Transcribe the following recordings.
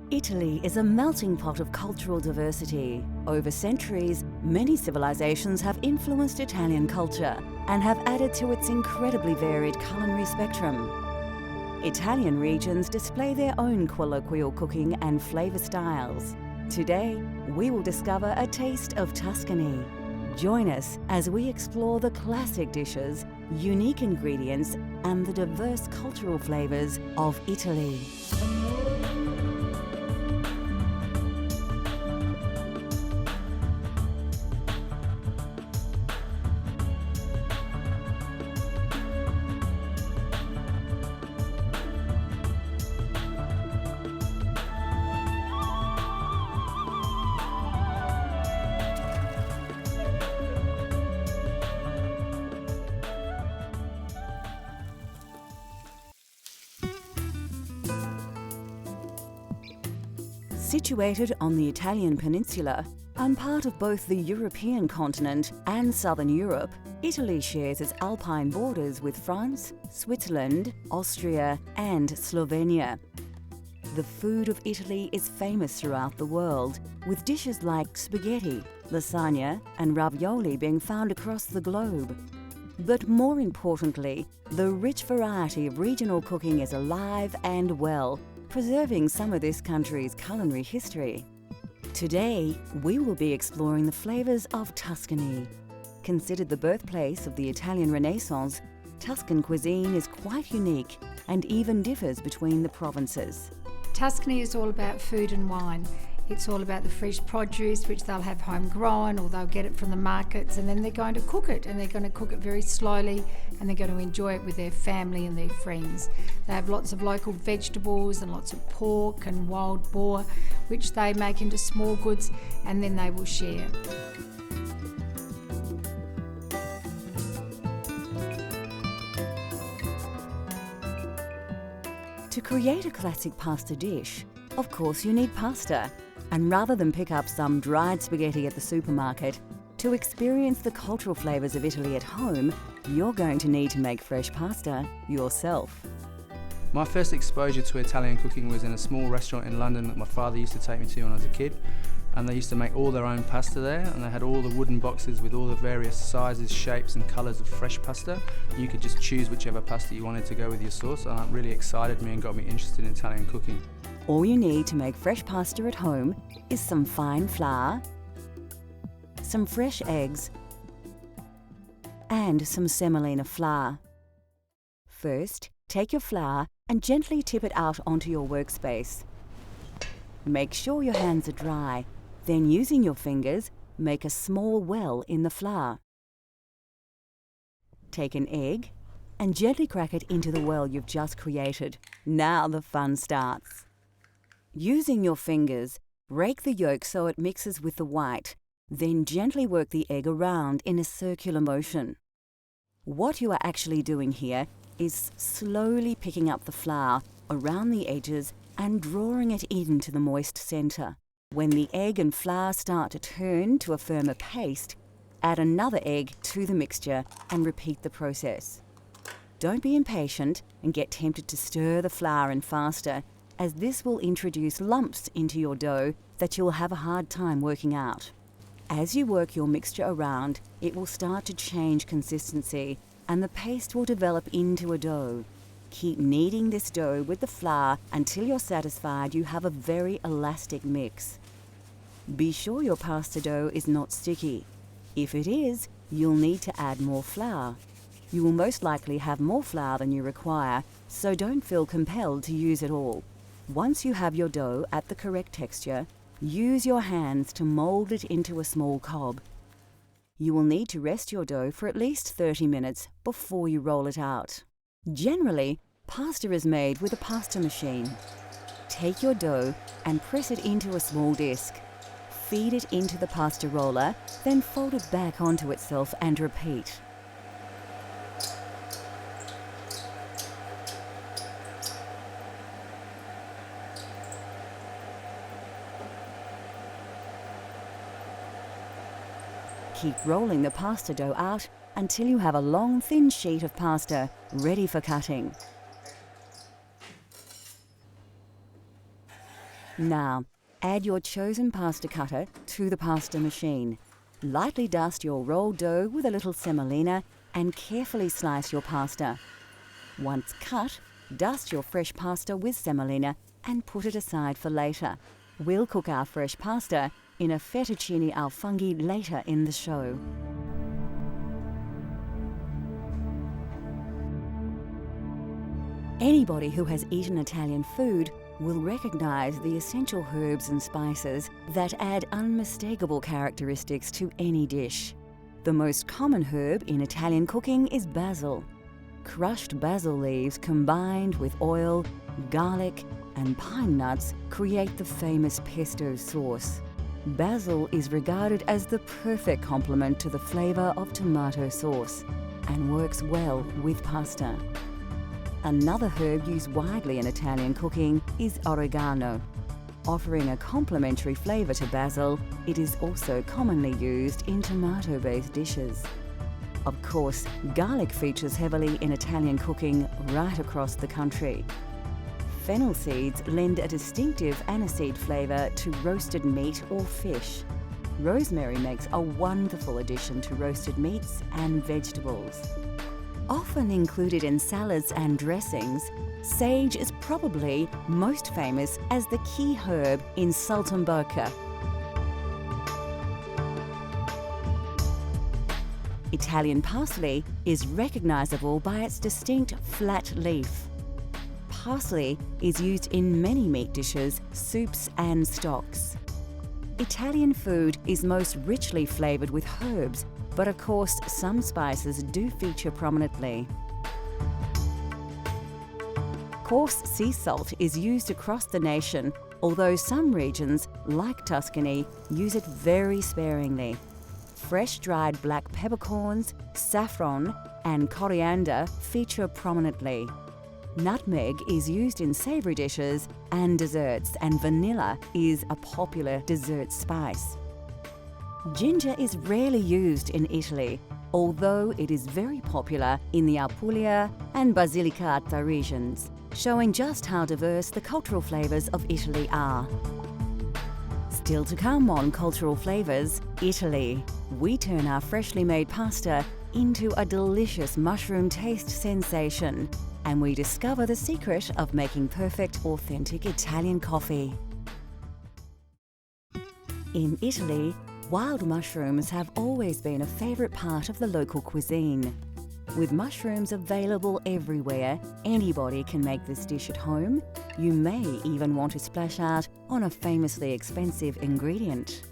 Italy is a melting pot of cultural diversity. Over centuries, many civilizations have influenced Italian culture and have added to its incredibly varied culinary spectrum. Italian regions display their own colloquial cooking and flavor styles. Today, we will discover a taste of Tuscany. Join us as we explore the classic dishes, unique ingredients, and the diverse cultural flavors of Italy. Situated on the Italian peninsula and part of both the European continent and southern Europe, Italy shares its alpine borders with France, Switzerland, Austria, and Slovenia. The food of Italy is famous throughout the world, with dishes like spaghetti, lasagna, and ravioli being found across the globe. But more importantly, the rich variety of regional cooking is alive and well, preserving some of this country's culinary history. Today, we will be exploring the flavors of Tuscany. Considered the birthplace of the Italian Renaissance, Tuscan cuisine is quite unique and even differs between the provinces. Tuscany is all about food and wine. It's all about the fresh produce, which they'll have homegrown or they'll get it from the markets, and then they're going to cook it, and they're going to cook it very slowly, and they're going to enjoy it with their family and their friends. They have lots of local vegetables and lots of pork and wild boar, which they make into small goods, and then they will share. To create a classic pasta dish, of course you need pasta. And rather than pick up some dried spaghetti at the supermarket, to experience the cultural flavours of Italy at home, you're going to need to make fresh pasta yourself. My first exposure to Italian cooking was in a small restaurant in London that my father used to take me to when I was a kid. And they used to make all their own pasta there, and they had all the wooden boxes with all the various sizes, shapes and colours of fresh pasta. You could just choose whichever pasta you wanted to go with your sauce, and that really excited me and got me interested in Italian cooking. All you need to make fresh pasta at home is some fine flour, some fresh eggs, and some semolina flour. First, take your flour and gently tip it out onto your workspace. Make sure your hands are dry, then using your fingers, make a small well in the flour. Take an egg and gently crack it into the well you've just created. Now the fun starts. Using your fingers, break the yolk so it mixes with the white, then gently work the egg around in a circular motion. What you are actually doing here is slowly picking up the flour around the edges and drawing it into the moist centre. When the egg and flour start to turn to a firmer paste, add another egg to the mixture and repeat the process. Don't be impatient and get tempted to stir the flour in faster, as this will introduce lumps into your dough that you'll have a hard time working out. As you work your mixture around, it will start to change consistency and the paste will develop into a dough. Keep kneading this dough with the flour until you're satisfied you have a very elastic mix. Be sure your pasta dough is not sticky. If it is, you'll need to add more flour. You will most likely have more flour than you require, so don't feel compelled to use it all. Once you have your dough at the correct texture, use your hands to mold it into a small cob. You will need to rest your dough for at least 30 minutes before you roll it out. Generally, pasta is made with a pasta machine. Take your dough and press it into a small disc. Feed it into the pasta roller, then fold it back onto itself and repeat. Keep rolling the pasta dough out until you have a long, thin sheet of pasta ready for cutting. Now, add your chosen pasta cutter to the pasta machine. Lightly dust your rolled dough with a little semolina and carefully slice your pasta. Once cut, dust your fresh pasta with semolina and put it aside for later. We'll cook our fresh pasta in a fettuccine al funghi later in the show. Anybody who has eaten Italian food will recognise the essential herbs and spices that add unmistakable characteristics to any dish. The most common herb in Italian cooking is basil. Crushed basil leaves combined with oil, garlic, and pine nuts create the famous pesto sauce. Basil is regarded as the perfect complement to the flavour of tomato sauce and works well with pasta. Another herb used widely in Italian cooking is oregano. Offering a complementary flavour to basil, it is also commonly used in tomato-based dishes. Of course, garlic features heavily in Italian cooking right across the country. Fennel seeds lend a distinctive aniseed flavour to roasted meat or fish. Rosemary makes a wonderful addition to roasted meats and vegetables. Often included in salads and dressings, sage is probably most famous as the key herb in saltimbocca. Italian parsley is recognisable by its distinct flat leaf. Parsley is used in many meat dishes, soups and stocks. Italian food is most richly flavoured with herbs, but of course some spices do feature prominently. Coarse sea salt is used across the nation, although some regions, like Tuscany, use it very sparingly. Fresh dried black peppercorns, saffron and coriander feature prominently. Nutmeg is used in savoury dishes and desserts, and vanilla is a popular dessert spice. Ginger is rarely used in Italy, although it is very popular in the Apulia and Basilicata regions, showing just how diverse the cultural flavours of Italy are. Still to come on Cultural Flavours, Italy. We turn our freshly made pasta into a delicious mushroom taste sensation, and we discover the secret of making perfect, authentic Italian coffee. In Italy, wild mushrooms have always been a favourite part of the local cuisine. With mushrooms available everywhere, anybody can make this dish at home. You may even want to splash out on a famously expensive ingredient.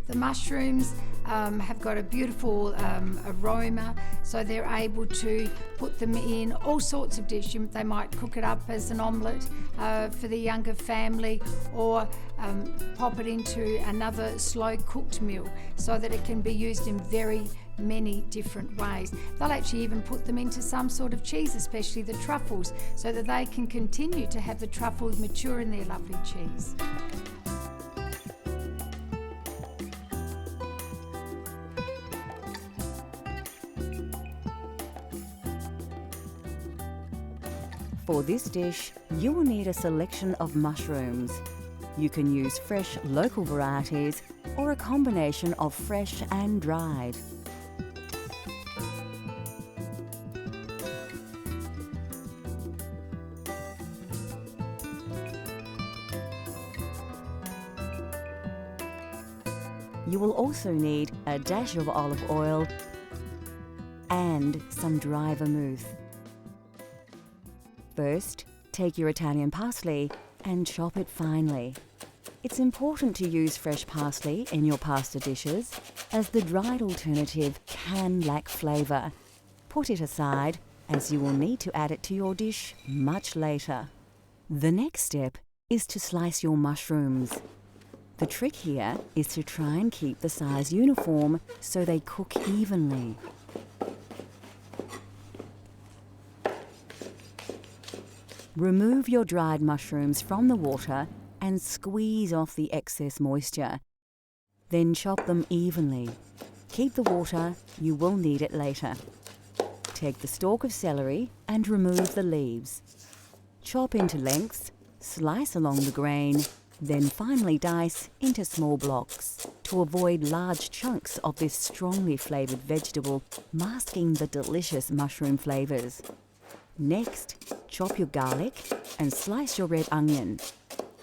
The mushrooms have got a beautiful aroma, so they're able to put them in all sorts of dishes. They might cook it up as an omelette for the younger family, or pop it into another slow cooked meal so that it can be used in very many different ways. They'll actually even put them into some sort of cheese, especially the truffles, so that they can continue to have the truffles mature in their lovely cheese. For this dish, you will need a selection of mushrooms. You can use fresh local varieties or a combination of fresh and dried. You will also need a dash of olive oil and some dry vermouth. First, take your Italian parsley and chop it finely. It's important to use fresh parsley in your pasta dishes, as the dried alternative can lack flavour. Put it aside, as you will need to add it to your dish much later. The next step is to slice your mushrooms. The trick here is to try and keep the size uniform so they cook evenly. Remove your dried mushrooms from the water and squeeze off the excess moisture. Then chop them evenly. Keep the water, you will need it later. Take the stalk of celery and remove the leaves. Chop into lengths, slice along the grain, Then finely dice into small blocks to avoid large chunks of this strongly flavoured vegetable masking the delicious mushroom flavours. Next, chop your garlic and slice your red onion.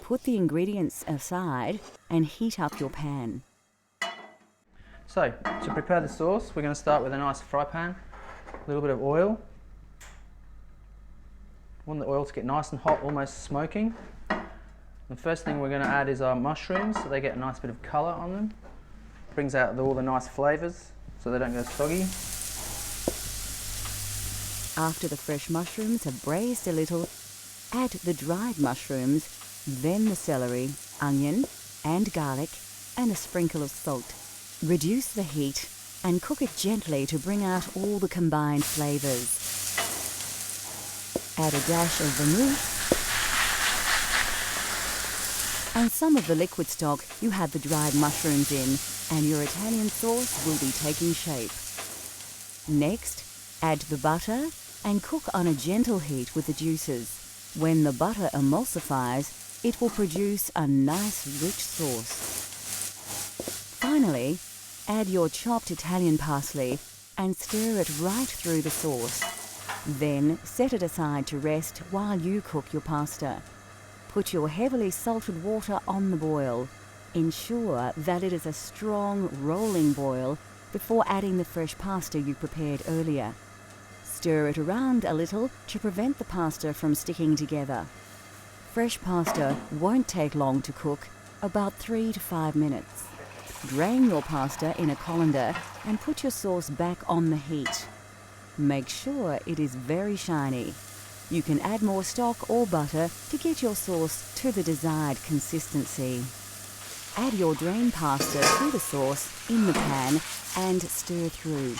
Put the ingredients aside and heat up your pan. So, to prepare the sauce, we're going to start with a nice fry pan, a little bit of oil. Want the oil to get nice and hot, almost smoking. The first thing we're going to add is our mushrooms, so they get a nice bit of colour on them. Brings out all the nice flavours, so they don't go soggy. After the fresh mushrooms have braised a little, add the dried mushrooms, then the celery, onion and garlic, and a sprinkle of salt. Reduce the heat and cook it gently to bring out all the combined flavours. Add a dash of vermouth and some of the liquid stock you had the dried mushrooms in, and your Italian sauce will be taking shape. Next, add the butter and cook on a gentle heat with the juices. When the butter emulsifies, it will produce a nice rich sauce. Finally, add your chopped Italian parsley and stir it right through the sauce. Then set it aside to rest while you cook your pasta. Put your heavily salted water on the boil. Ensure that it is a strong, rolling boil before adding the fresh pasta you prepared earlier. Stir it around a little to prevent the pasta from sticking together. Fresh pasta won't take long to cook, about 3 to 5 minutes. Drain your pasta in a colander and put your sauce back on the heat. Make sure it is very shiny. You can add more stock or butter to get your sauce to the desired consistency. Add your drained pasta to the sauce in the pan and stir through.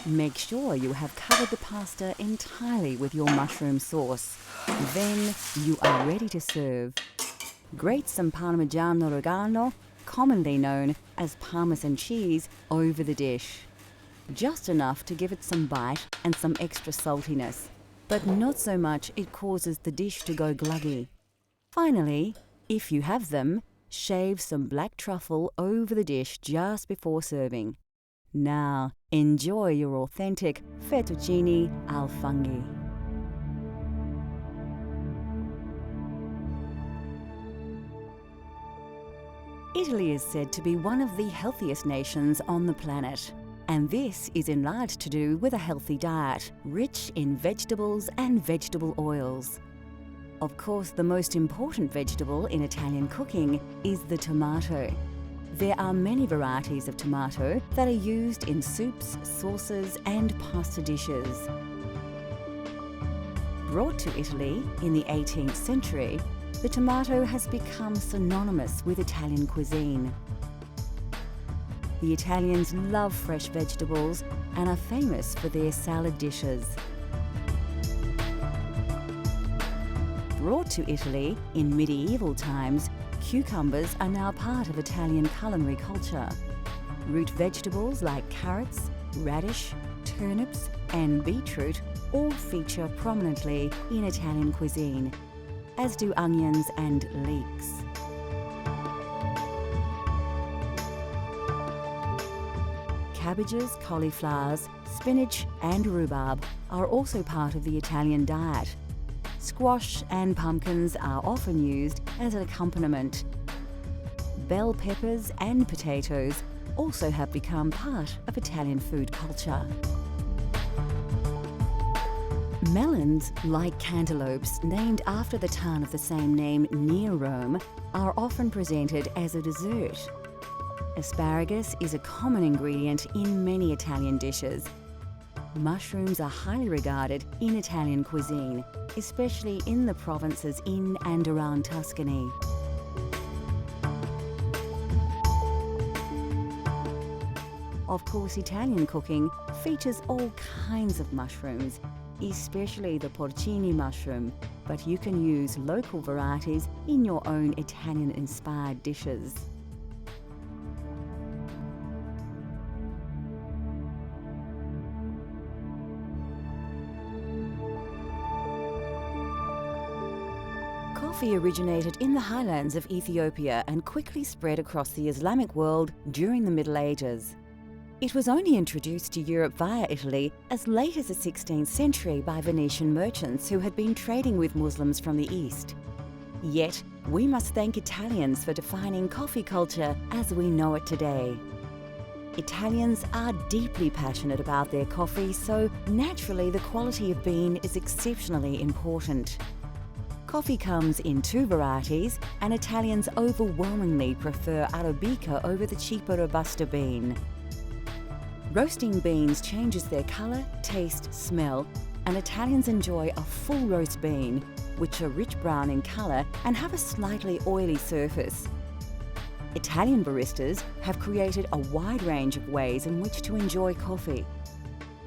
Make sure you have covered the pasta entirely with your mushroom sauce. Then you are ready to serve. Grate some Parmigiano Reggiano, commonly known as Parmesan cheese, over the dish. Just enough to give it some bite and some extra saltiness, but not so much it causes the dish to go gluggy. Finally, if you have them, shave some black truffle over the dish just before serving. Now, enjoy your authentic fettuccine al funghi. Italy is said to be one of the healthiest nations on the planet, and this is in large to do with a healthy diet, rich in vegetables and vegetable oils. Of course, the most important vegetable in Italian cooking is the tomato. There are many varieties of tomato that are used in soups, sauces, and pasta dishes. Brought to Italy in the 18th century, the tomato has become synonymous with Italian cuisine. The Italians love fresh vegetables and are famous for their salad dishes. Brought to Italy in medieval times, cucumbers are now part of Italian culinary culture. Root vegetables like carrots, radish, turnips, and beetroot all feature prominently in Italian cuisine, as do onions and leeks. Cabbages, cauliflowers, spinach, and rhubarb are also part of the Italian diet. Squash and pumpkins are often used as an accompaniment. Bell peppers and potatoes also have become part of Italian food culture. Melons, like cantaloupes named after the town of the same name near Rome, are often presented as a dessert. Asparagus is a common ingredient in many Italian dishes. Mushrooms are highly regarded in Italian cuisine, especially in the provinces in and around Tuscany. Of course, Italian cooking features all kinds of mushrooms, especially the porcini mushroom, but you can use local varieties in your own Italian-inspired dishes. Coffee originated in the highlands of Ethiopia and quickly spread across the Islamic world during the Middle Ages. It was only introduced to Europe via Italy as late as the 16th century by Venetian merchants who had been trading with Muslims from the East. Yet, we must thank Italians for defining coffee culture as we know it today. Italians are deeply passionate about their coffee, so naturally the quality of bean is exceptionally important. Coffee comes in 2 varieties, and Italians overwhelmingly prefer Arabica over the cheaper Robusta bean. Roasting beans changes their colour, taste, smell, and Italians enjoy a full roast bean, which are rich brown in colour and have a slightly oily surface. Italian baristas have created a wide range of ways in which to enjoy coffee.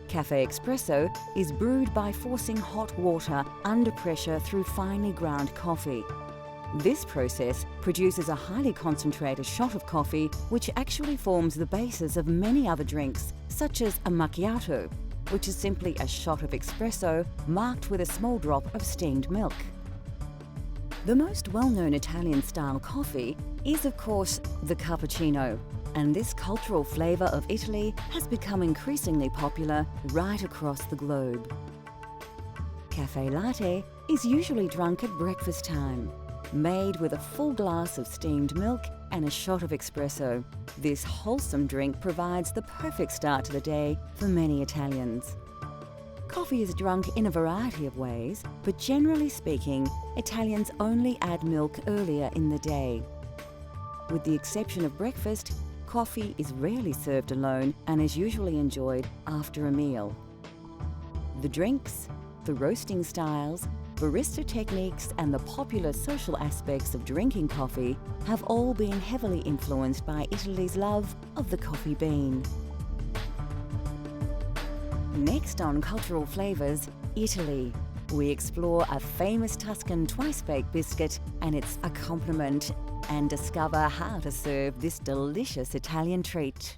Cafe Espresso is brewed by forcing hot water under pressure through finely ground coffee. This process produces a highly concentrated shot of coffee, which actually forms the basis of many other drinks, such as a macchiato, which is simply a shot of espresso marked with a small drop of steamed milk. The most well-known Italian-style coffee is, of course, the cappuccino, and this cultural flavour of Italy has become increasingly popular right across the globe. Cafe latte is usually drunk at breakfast time, made with a full glass of steamed milk and a shot of espresso. This wholesome drink provides the perfect start to the day for many Italians. Coffee is drunk in a variety of ways, but generally speaking, Italians only add milk earlier in the day. With the exception of breakfast, coffee is rarely served alone and is usually enjoyed after a meal. The drinks, the roasting styles, barista techniques, and the popular social aspects of drinking coffee have all been heavily influenced by Italy's love of the coffee bean. Next on Cultural Flavours, Italy. We explore a famous Tuscan twice-baked biscuit and its accompaniment and discover how to serve this delicious Italian treat.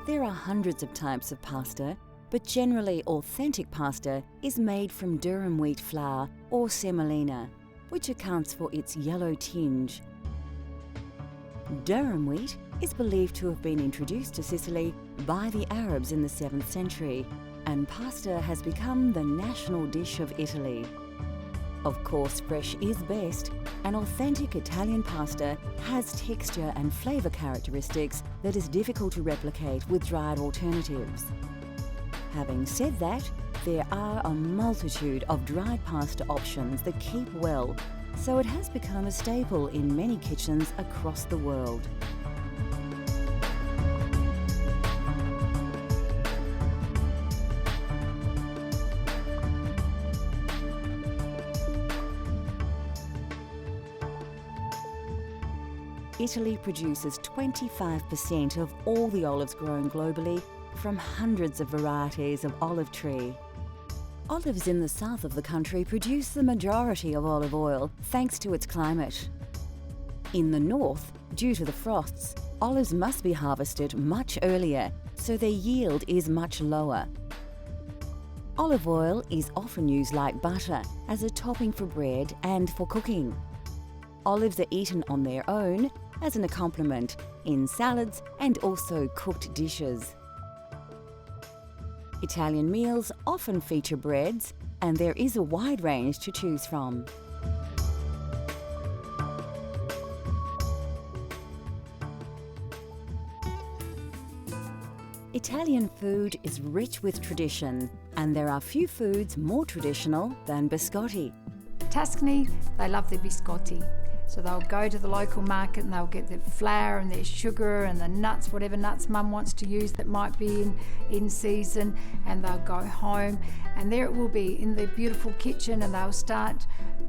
There are hundreds of types of pasta, but generally authentic pasta is made from durum wheat flour or semolina, which accounts for its yellow tinge. Durum wheat is believed to have been introduced to Sicily by the Arabs in the 7th century, and pasta has become the national dish of Italy. Of course, fresh is best, and authentic Italian pasta has texture and flavour characteristics that is difficult to replicate with dried alternatives. Having said that, there are a multitude of dried pasta options that keep well, so it has become a staple in many kitchens across the world. Italy produces 25% of all the olives grown globally from hundreds of varieties of olive tree. Olives in the south of the country produce the majority of olive oil thanks to its climate. In the north, due to the frosts, olives must be harvested much earlier, so their yield is much lower. Olive oil is often used like butter as a topping for bread and for cooking. Olives are eaten on their own, as an accompaniment, in salads and also cooked dishes. Italian meals often feature breads, and there is a wide range to choose from. Italian food is rich with tradition, and there are few foods more traditional than biscotti. Tuscany, they love their biscotti. So they'll go to the local market and they'll get their flour and their sugar and the nuts, whatever nuts mum wants to use that might be in season, and they'll go home and there it will be in their beautiful kitchen, and they'll start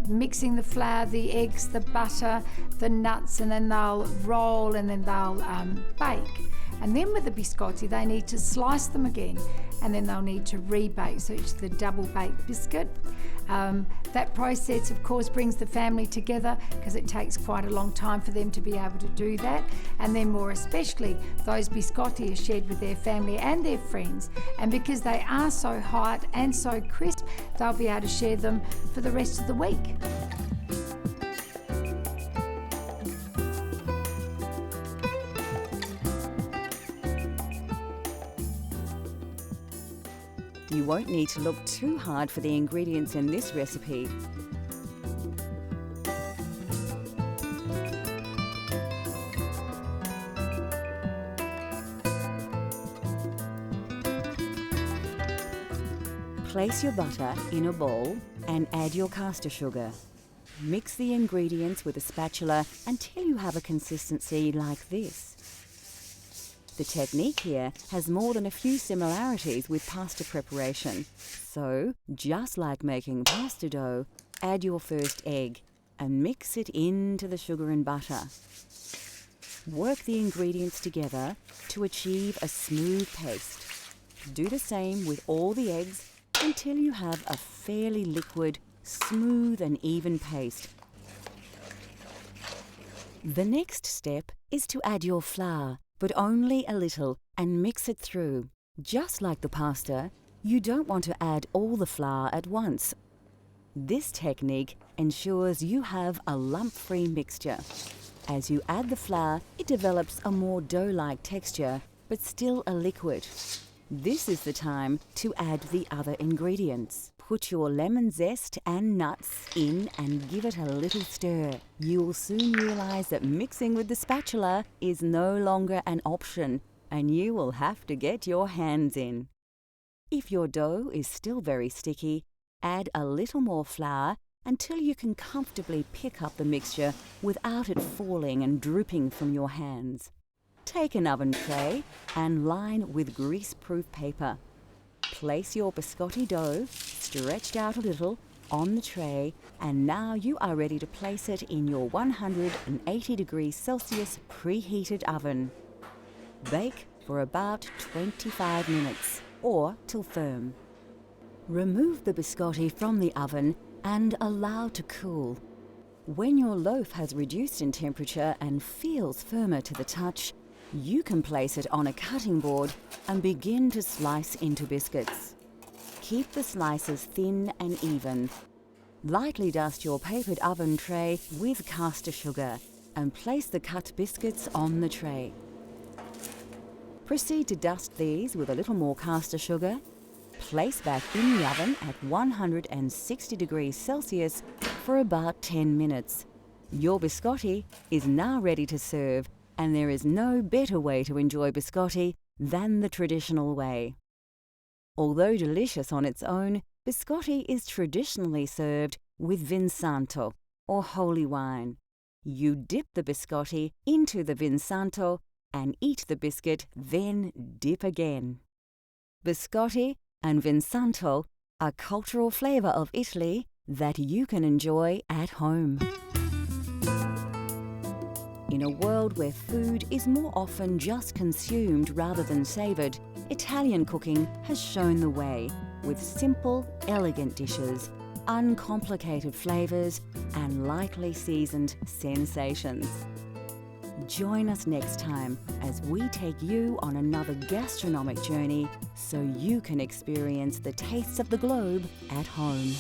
mixing the flour, the eggs, the butter, the nuts, and then they'll roll and then they'll bake. And then with the biscotti, they need to slice them again, and then they'll need to rebake, so it's the double baked biscuit. That process, of course, brings the family together because it takes quite a long time for them to be able to do that. And then more especially, those biscotti are shared with their family and their friends. And because they are so hot and so crisp, they'll be able to share them for the rest of the week. You won't need to look too hard for the ingredients in this recipe. Place your butter in a bowl and add your caster sugar. Mix the ingredients with a spatula until you have a consistency like this. The technique here has more than a few similarities with pasta preparation. So, just like making pasta dough, add your first egg and mix it into the sugar and butter. Work the ingredients together to achieve a smooth paste. Do the same with all the eggs until you have a fairly liquid, smooth and even paste. The next step is to add your flour, but only a little, and mix it through. Just like the pasta, you don't want to add all the flour at once. This technique ensures you have a lump-free mixture. As you add the flour, it develops a more dough-like texture, but still a liquid. This is the time to add the other ingredients. Put your lemon zest and nuts in and give it a little stir. You will soon realize that mixing with the spatula is no longer an option, and you will have to get your hands in. If your dough is still very sticky, add a little more flour until you can comfortably pick up the mixture without it falling and drooping from your hands. Take an oven tray and line with grease-proof paper. Place your biscotti dough, stretched out a little, on the tray, and now you are ready to place it in your 180 degrees Celsius preheated oven. Bake for about 25 minutes, or till firm. Remove the biscotti from the oven and allow to cool. When your loaf has reduced in temperature and feels firmer to the touch, you can place it on a cutting board and begin to slice into biscuits. Keep the slices thin and even. Lightly dust your papered oven tray with caster sugar and place the cut biscuits on the tray. Proceed to dust these with a little more caster sugar. Place back in the oven at 160 degrees Celsius for about 10 minutes. Your biscotti is now ready to serve, and there is no better way to enjoy biscotti than the traditional way. Although delicious on its own, biscotti is traditionally served with Vinsanto, or holy wine. You dip the biscotti into the Vinsanto and eat the biscuit, then dip again. Biscotti and Vinsanto are cultural flavour of Italy that you can enjoy at home. In a world where food is more often just consumed rather than savoured, Italian cooking has shown the way with simple, elegant dishes, uncomplicated flavours, and lightly seasoned sensations. Join us next time as we take you on another gastronomic journey so you can experience the tastes of the globe at home.